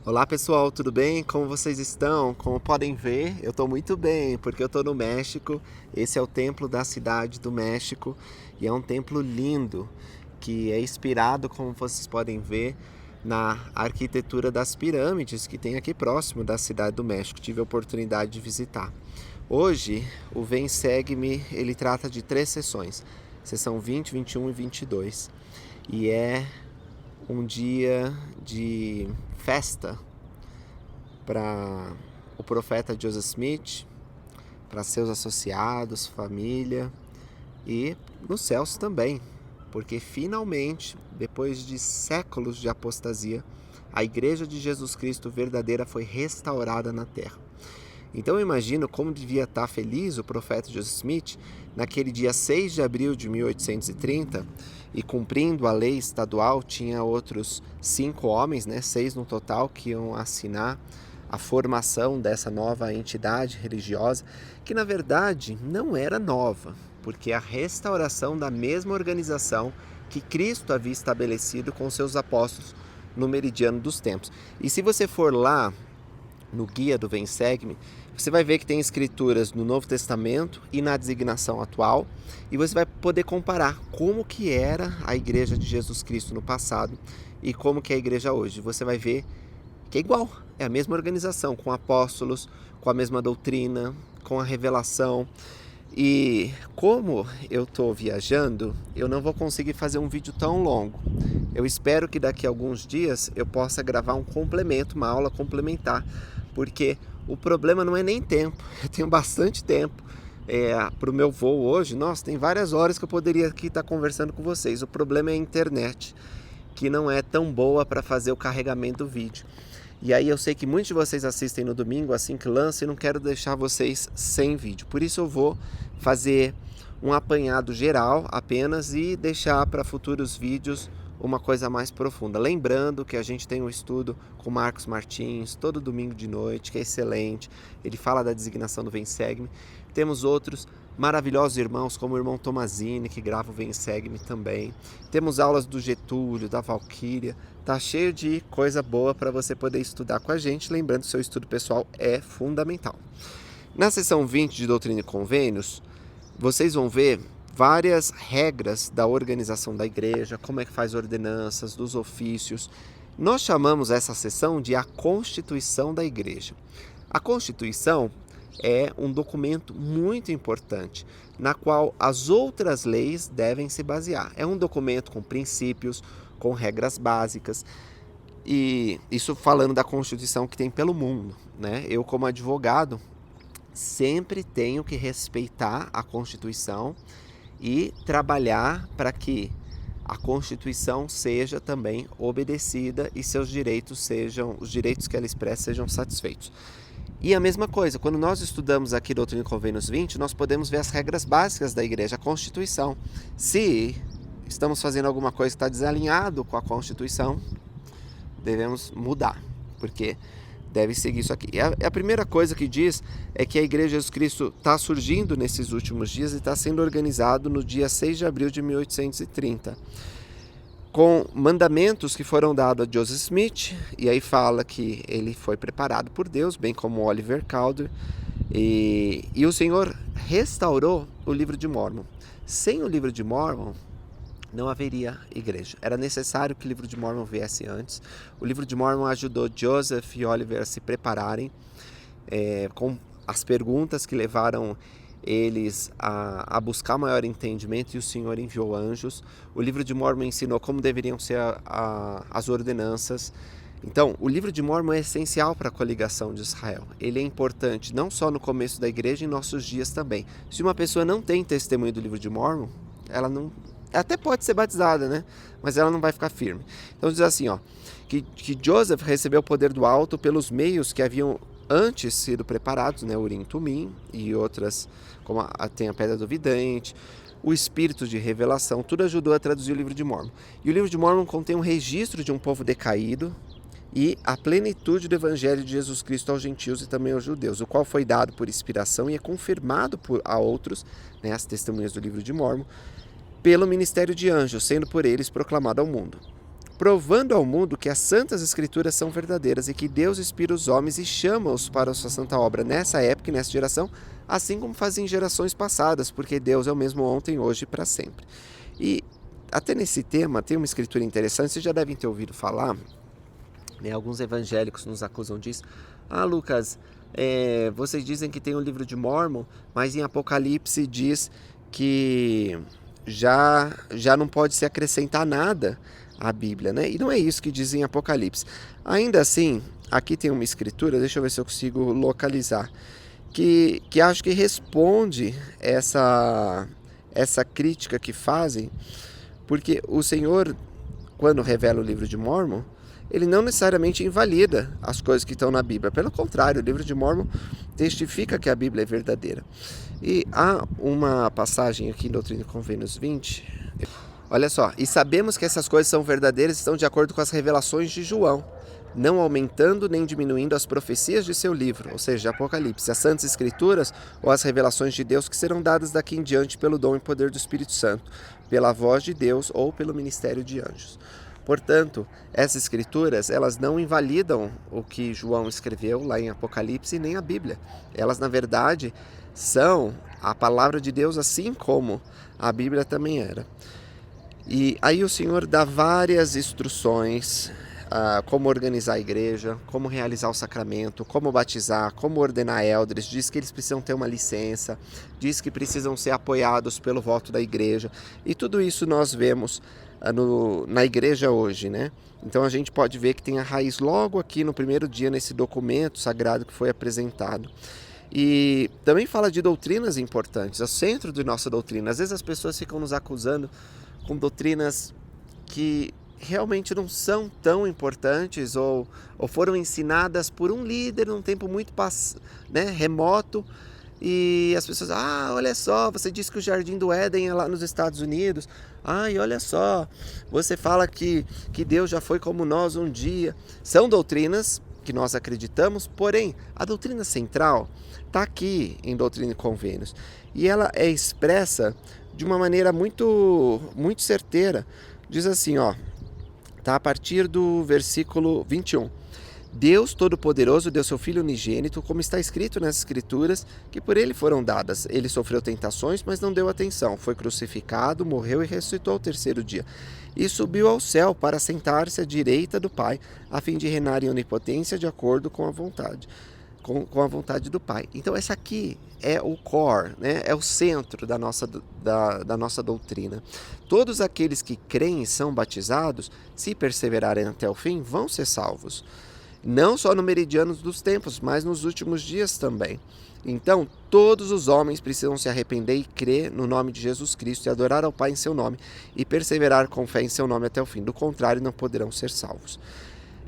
Olá pessoal, tudo bem? Como vocês estão? Como podem ver, eu estou muito bem, porque eu estou no México. Esse é o templo da cidade do México e é um templo lindo que é inspirado, como vocês podem ver, na arquitetura das pirâmides que tem aqui próximo da cidade do México. Tive a oportunidade de visitar. Hoje, o Vem Segue-me, ele trata de 3 sessões, sessão 20, 21 e 22. E é um dia de festa para o profeta Joseph Smith, para seus associados, família e nos céus também, porque finalmente, depois de séculos de apostasia, a Igreja de Jesus Cristo verdadeira foi restaurada na terra. Então eu imagino como devia estar feliz o profeta Joseph Smith naquele dia 6 de abril de 1830 e cumprindo a lei estadual, tinha outros 5 homens, 6 no total, que iam assinar a formação dessa nova entidade religiosa, que na verdade não era nova, porque é a restauração da mesma organização que Cristo havia estabelecido com seus apóstolos no meridiano dos tempos. E se você for lá no guia do Vem Segue-me, você vai ver que tem escrituras no Novo Testamento e na designação atual, e você vai poder comparar como que era a igreja de Jesus Cristo no passado e como que é a igreja hoje. Você vai ver que é igual, é a mesma organização, com apóstolos, com a mesma doutrina, com a revelação. E como eu estou viajando, eu não vou conseguir fazer um vídeo tão longo. Eu espero que daqui a alguns dias eu possa gravar um complemento, uma aula complementar, porque o problema não é nem tempo. Eu tenho bastante tempo para o meu voo hoje. Nossa, tem várias horas que eu poderia aqui estar conversando com vocês. O problema é a internet, que não é tão boa para fazer o carregamento do vídeo. E aí eu sei que muitos de vocês assistem no domingo, assim que lança, e não quero deixar vocês sem vídeo. Por isso eu vou fazer um apanhado geral apenas e deixar para futuros vídeos uma coisa mais profunda. Lembrando que a gente tem um estudo com Marcos Martins todo domingo de noite, que é excelente. Ele fala da designação do Vem Segue-me. Temos outros maravilhosos irmãos, como o irmão Tomazini, que grava o Vem Segue-me também. Temos aulas do Getúlio, da Valquíria. Tá cheio de coisa boa para você poder estudar com a gente. Lembrando que seu estudo pessoal é fundamental. Na sessão 20 de Doutrina e Convênios, vocês vão ver várias regras da organização da igreja, como é que faz ordenanças, dos ofícios. Nós chamamos essa sessão de a Constituição da Igreja. A Constituição é um documento muito importante, na qual as outras leis devem se basear. É um documento com princípios, com regras básicas, e isso falando da Constituição que tem pelo mundo, Eu, como advogado, sempre tenho que respeitar a Constituição e trabalhar para que a Constituição seja também obedecida e seus direitos os direitos que ela expressa sejam satisfeitos. E a mesma coisa, quando nós estudamos aqui Doutrina e Convênios 20, nós podemos ver as regras básicas da igreja, a Constituição. Se estamos fazendo alguma coisa que está desalinhado com a Constituição, devemos mudar, porque deve seguir isso aqui. E a primeira coisa que diz é que a Igreja de Jesus Cristo está surgindo nesses últimos dias e está sendo organizado no dia 6 de abril de 1830, com mandamentos que foram dados a Joseph Smith, e aí fala que ele foi preparado por Deus, bem como Oliver Cowdery, e o Senhor restaurou o livro de Mórmon. Sem o livro de Mórmon, não haveria igreja. Era necessário que o livro de Mórmon viesse antes. O livro de Mórmon ajudou Joseph e Oliver a se prepararem com as perguntas que levaram eles a buscar maior entendimento, e o Senhor enviou anjos. O livro de Mórmon ensinou como deveriam ser as ordenanças. Então, o livro de Mórmon é essencial para a coligação de Israel. Ele é importante não só no começo da igreja, em nossos dias também. Se uma pessoa não tem testemunho do livro de Mórmon, ela não até pode ser batizada, mas ela não vai ficar firme. Então diz assim, que Joseph recebeu o poder do alto pelos meios que haviam antes sido preparados, Urim, Tumim e outras, como tem a Pedra do Vidente, o Espírito de Revelação, tudo ajudou a traduzir o livro de Mórmon. E o livro de Mórmon contém um registro de um povo decaído e a plenitude do Evangelho de Jesus Cristo aos gentios e também aos judeus, o qual foi dado por inspiração e é confirmado a outros, as testemunhas do livro de Mórmon, pelo ministério de anjos, sendo por eles proclamado ao mundo. provando ao mundo que as santas escrituras são verdadeiras e que Deus inspira os homens e chama-os para a sua santa obra nessa época e nessa geração, assim como fazia em gerações passadas, porque Deus é o mesmo ontem, hoje e para sempre. E até nesse tema tem uma escritura interessante, vocês já devem ter ouvido falar, né? Alguns evangélicos nos acusam disso. Lucas, vocês dizem que tem o livro de Mórmon, mas em Apocalipse diz que já não pode se acrescentar nada à Bíblia, né? E não é isso que diz em Apocalipse. Ainda assim, aqui tem uma escritura, deixa eu ver se eu consigo localizar, que acho que responde essa crítica que fazem, porque o Senhor, quando revela o livro de Mórmon, ele não necessariamente invalida as coisas que estão na Bíblia. Pelo contrário, o livro de Mórmon testifica que a Bíblia é verdadeira. E há uma passagem aqui em Doutrina e Convênios 20. Olha só, e sabemos que essas coisas são verdadeiras e estão de acordo com as revelações de João, não aumentando nem diminuindo as profecias de seu livro, ou seja, de Apocalipse, as Santas Escrituras ou as revelações de Deus que serão dadas daqui em diante pelo dom e poder do Espírito Santo, pela voz de Deus ou pelo ministério de anjos. Portanto, essas escrituras, elas não invalidam o que João escreveu lá em Apocalipse, nem a Bíblia. Elas, na verdade, são a palavra de Deus, assim como a Bíblia também era. E aí o Senhor dá várias instruções, como organizar a igreja, como realizar o sacramento, como batizar, como ordenar eldres, diz que eles precisam ter uma licença, diz que precisam ser apoiados pelo voto da igreja, e tudo isso nós vemos na igreja hoje, né? Então a gente pode ver que tem a raiz logo aqui no primeiro dia, nesse documento sagrado que foi apresentado. E também fala de doutrinas importantes, é o centro de nossa doutrina. Às vezes as pessoas ficam nos acusando com doutrinas que realmente não são tão importantes ou foram ensinadas por um líder num tempo muito remoto, e as pessoas, olha só, você disse que o Jardim do Éden é lá nos Estados Unidos, e olha só, você fala que Deus já foi como nós um dia. São doutrinas que nós acreditamos, porém a doutrina central está aqui em Doutrina e Convênios, e ela é expressa de uma maneira muito, muito certeira. Diz assim, tá a partir do versículo 21. Deus Todo-Poderoso deu seu Filho unigênito, como está escrito nas Escrituras, que por ele foram dadas. Ele sofreu tentações, mas não deu atenção. Foi crucificado, morreu e ressuscitou ao terceiro dia. E subiu ao céu para sentar-se à direita do Pai, a fim de reinar em onipotência de acordo com a vontade. Com a vontade do Pai. Então essa aqui é o core, né? É o centro da nossa doutrina. Todos aqueles que creem e são batizados, se perseverarem até o fim, vão ser salvos. Não só no meridiano dos tempos, mas nos últimos dias também. Então, todos os homens precisam se arrepender e crer no nome de Jesus Cristo e adorar ao Pai em seu nome e perseverar com fé em seu nome até o fim. Do contrário, não poderão ser salvos.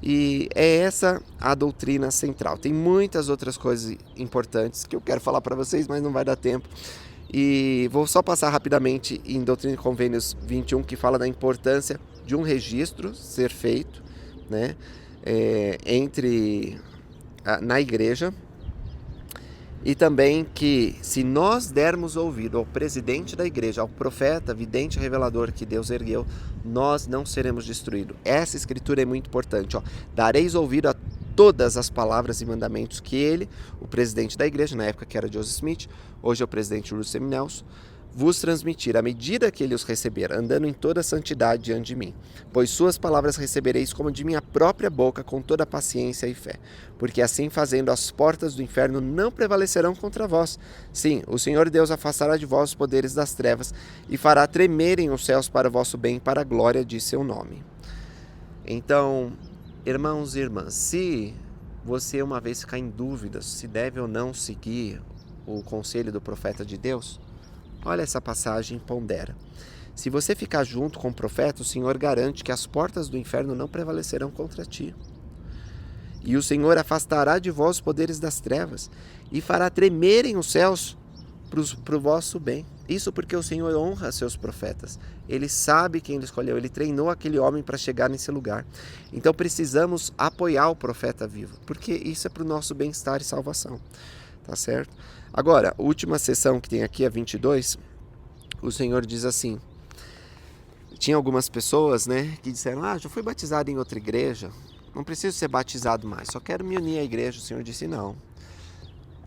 E é essa a doutrina central. Tem muitas outras coisas importantes que eu quero falar para vocês, mas não vai dar tempo. E vou só passar rapidamente em Doutrina e Convênios 21, que fala da importância de um registro ser feito, né, na igreja. E também que, se nós dermos ouvido ao presidente da igreja, ao profeta, vidente, revelador que Deus ergueu, nós não seremos destruídos. Essa escritura é muito importante. Dareis ouvido a todas as palavras e mandamentos que ele, o presidente da igreja, na época que era Joseph Smith, hoje é o presidente Russell M. Nelson, vos transmitir à medida que ele os receber, andando em toda a santidade diante de mim. Pois suas palavras recebereis como de minha própria boca, com toda paciência e fé. Porque assim fazendo, as portas do inferno não prevalecerão contra vós. Sim, o Senhor Deus afastará de vós os poderes das trevas e fará tremerem os céus para o vosso bem e para a glória de seu nome. Então, irmãos e irmãs, se você uma vez ficar em dúvida se deve ou não seguir o conselho do profeta de Deus, olha essa passagem, pondera. Se você ficar junto com o profeta, o Senhor garante que as portas do inferno não prevalecerão contra ti. E o Senhor afastará de vós os poderes das trevas e fará tremerem os céus para o vosso bem. Isso porque o Senhor honra seus profetas. Ele sabe quem ele escolheu, ele treinou aquele homem para chegar nesse lugar. Então precisamos apoiar o profeta vivo, porque isso é para o nosso bem-estar e salvação. Tá certo? Agora, a última sessão que tem aqui, a 22, o Senhor diz assim: Tinha algumas pessoas, né, que disseram, já fui batizado em outra igreja, não preciso ser batizado mais, só quero me unir à igreja. O Senhor disse, não.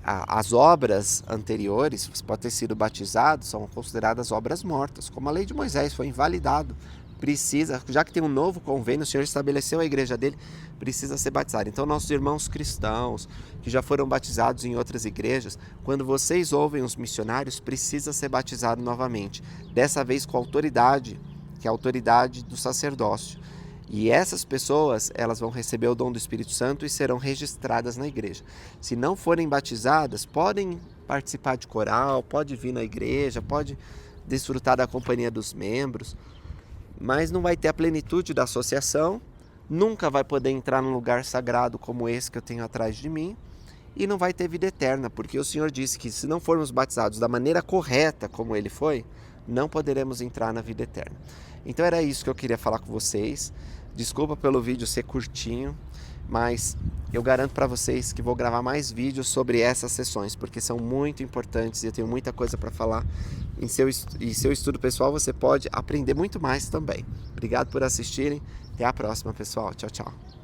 As obras anteriores, você pode ter sido batizado, são consideradas obras mortas. Como a lei de Moisés foi invalidado, precisa, já que tem um novo convênio, o Senhor estabeleceu a igreja dele, precisa ser batizado. Então, nossos irmãos cristãos que já foram batizados em outras igrejas, quando vocês ouvem os missionários, precisa ser batizado novamente. Dessa vez com autoridade, que é a autoridade do sacerdócio. E essas pessoas, elas vão receber o dom do Espírito Santo e serão registradas na igreja. Se não forem batizadas, podem participar de coral, pode vir na igreja, pode desfrutar da companhia dos membros, mas não vai ter a plenitude da associação, nunca vai poder entrar num lugar sagrado como esse que eu tenho atrás de mim, e não vai ter vida eterna, porque o Senhor disse que se não formos batizados da maneira correta como ele foi, não poderemos entrar na vida eterna. Então era isso que eu queria falar com vocês. Desculpa pelo vídeo ser curtinho, mas eu garanto para vocês que vou gravar mais vídeos sobre essas sessões, porque são muito importantes e eu tenho muita coisa para falar. Em seu estudo pessoal você pode aprender muito mais também. Obrigado por assistirem. Até a próxima, pessoal. Tchau, tchau.